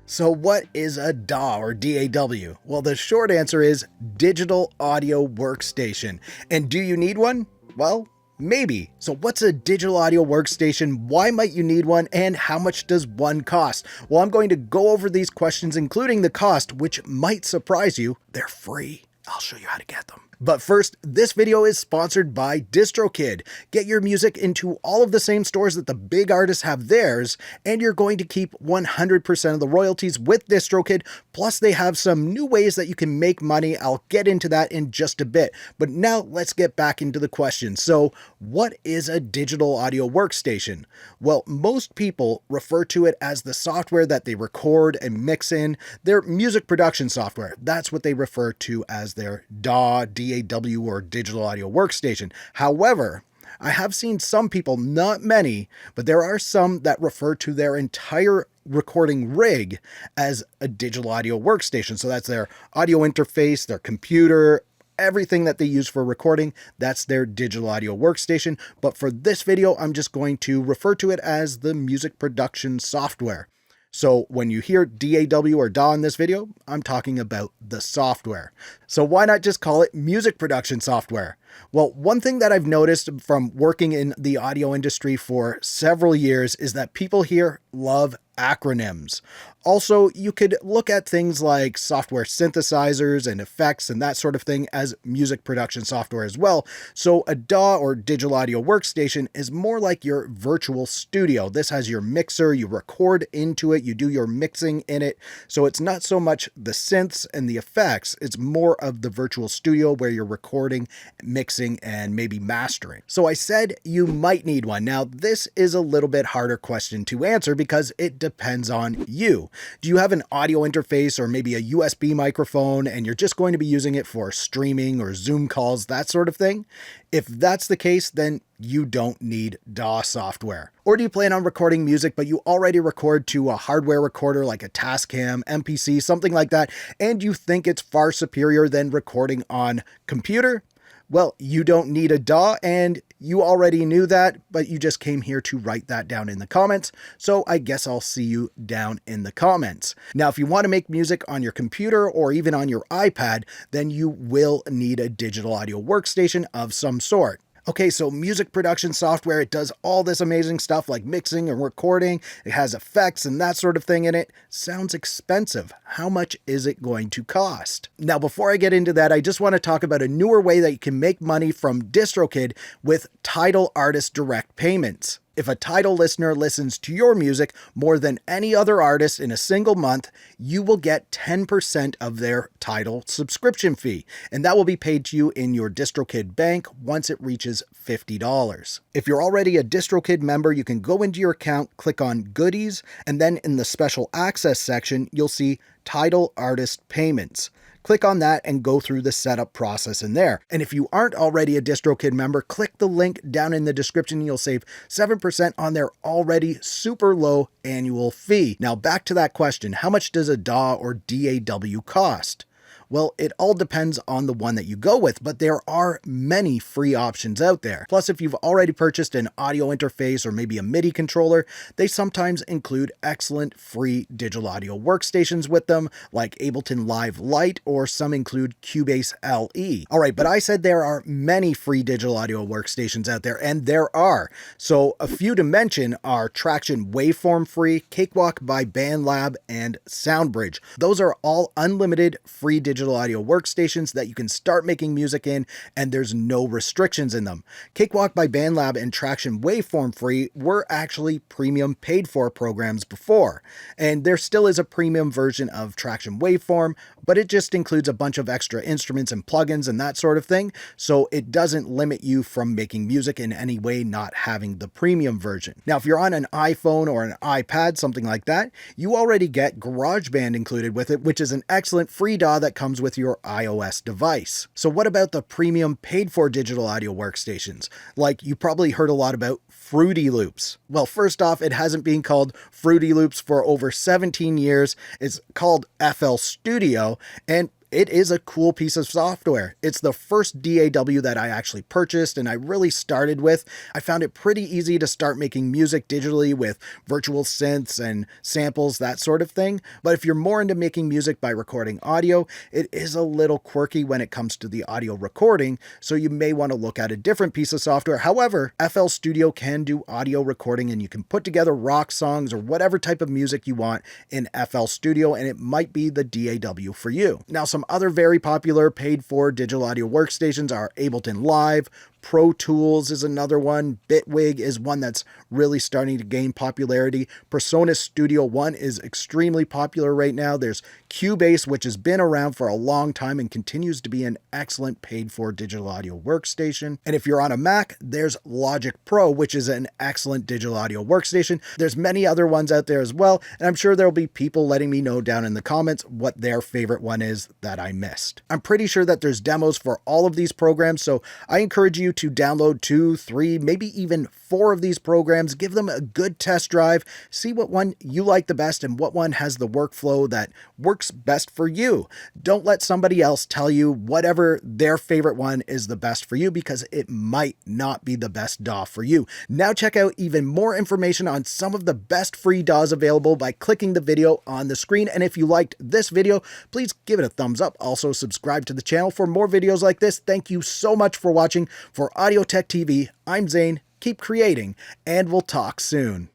So what is a DAW or DAW? Well, the short answer is Digital Audio Workstation. And do you need one? Well, maybe. So what's a digital audio workstation? Why might you need one? And how much does one cost? Well, I'm going to go over these questions, including the cost, which might surprise you. They're free. I'll show you how to get them. But first, this video is sponsored by DistroKid. Get your music into all of the same stores that the big artists have theirs, and you're going to keep 100% of the royalties with DistroKid. Plus, they have some new ways that you can make money. I'll get into that in just a bit. But now let's get back into the question. So, what is a digital audio workstation? Well, most people refer to it as the software that they record and mix in, their music production software. That's what they refer to as their DAW, DAW, or digital audio workstation. However, I have seen some people, not many, but there are some that refer to their entire recording rig as a digital audio workstation. So that's their audio interface, their computer, everything that they use for recording, that's their digital audio workstation. But for this video, I'm just going to refer to it as the music production software. So when you hear DAW or DAW in this video, I'm talking about the software. So why not just call it music production software? Well, one thing that I've noticed from working in the audio industry for several years is that people here love acronyms. Also, you could look at things like software synthesizers and effects and that sort of thing as music production software as well. So a DAW or digital audio workstation is more like your virtual studio. This has your mixer, you record into it, you do your mixing in it. So it's not so much the synths and the effects, it's more of the virtual studio where you're recording, mixing, and maybe mastering. So I said you might need one. Now, this is a little bit harder question to answer because it depends on you. Do you have an audio interface or maybe a USB microphone and you're just going to be using it for streaming or Zoom calls, that sort of thing? If that's the case, then you don't need DAW software. Or do you plan on recording music, but you already record to a hardware recorder like a Tascam, MPC, something like that, and you think it's far superior than recording on computer? Well, you don't need a DAW, and you already knew that, but you just came here to write that down in the comments, so I guess I'll see you down in the comments. Now, if you want to make music on your computer or even on your iPad, then you will need a digital audio workstation of some sort. Okay, so music production software, it does all this amazing stuff like mixing and recording. It has effects and that sort of thing in it. Sounds expensive. How much is it going to cost? Now, before I get into that, I just want to talk about a newer way that you can make money from DistroKid with Tidal Artist Direct Payments. If a Tidal listener listens to your music more than any other artist in a single month, you will get 10% of their Tidal subscription fee, and that will be paid to you in your DistroKid bank once it reaches $50. If you're already a DistroKid member, you can go into your account, click on Goodies, and then in the Special Access section, you'll see Tidal Artist Payments. Click on that and go through the setup process in there. And if you aren't already a DistroKid member, click the link down in the description. You'll save 7% on their already super low annual fee. Now back to that question, how much does a DAW or DAW cost? Well, it all depends on the one that you go with, but there are many free options out there. Plus, if you've already purchased an audio interface or maybe a MIDI controller, they sometimes include excellent free digital audio workstations with them, like Ableton Live Lite, or some include Cubase LE. All right, but I said there are many free digital audio workstations out there, and there are. So a few to mention are Traction Waveform Free, Cakewalk by BandLab, and SoundBridge. Those are all unlimited free digital audio workstations that you can start making music in, and there's no restrictions in them. Cakewalk by BandLab and Traction Waveform Free were actually premium paid for programs before, and there still is a premium version of Traction Waveform, but it just includes a bunch of extra instruments and plugins and that sort of thing, so it doesn't limit you from making music in any way not having the premium version. Now, if you're on an iPhone or an iPad, something like that, you already get GarageBand included with it, which is an excellent free DAW that comes with your iOS device. So what about the premium paid for digital audio workstations? Like, you probably heard a lot about Fruity Loops. Well, first off, it hasn't been called Fruity Loops for over 17 years. It's called FL Studio, and It is a cool piece of software. It's the first DAW that I actually purchased and I really started with. I found it pretty easy to start making music digitally with virtual synths and samples, that sort of thing. But if you're more into making music by recording audio, it is a little quirky when it comes to the audio recording, so you may want to look at a different piece of software. However, FL Studio can do audio recording and you can put together rock songs or whatever type of music you want in FL Studio, and it might be the DAW for you. Now, some other very popular paid-for digital audio workstations are Ableton Live. Pro Tools is another one. Bitwig is one that's really starting to gain popularity. Persona Studio One is extremely popular right now. There's Cubase, which has been around for a long time and continues to be an excellent paid-for digital audio workstation. And if you're on a Mac, there's Logic Pro, which is an excellent digital audio workstation. There's many other ones out there as well, and I'm sure there'll be people letting me know down in the comments what their favorite one is that I missed. I'm pretty sure that there's demos for all of these programs, so I encourage you to download 2, 3, maybe even 4 of these programs, give them a good test drive, see what one you like the best and what one has the workflow that works best for you. Don't let somebody else tell you whatever their favorite one is the best for you, because it might not be the best DAW for you. Now check out even more information on some of the best free DAWs available by clicking the video on the screen. And if you liked this video, please give it a thumbs up. Also subscribe to the channel for more videos like this. Thank you so much for watching. For Audio Tech TV, I'm Zane. Keep creating, and we'll talk soon.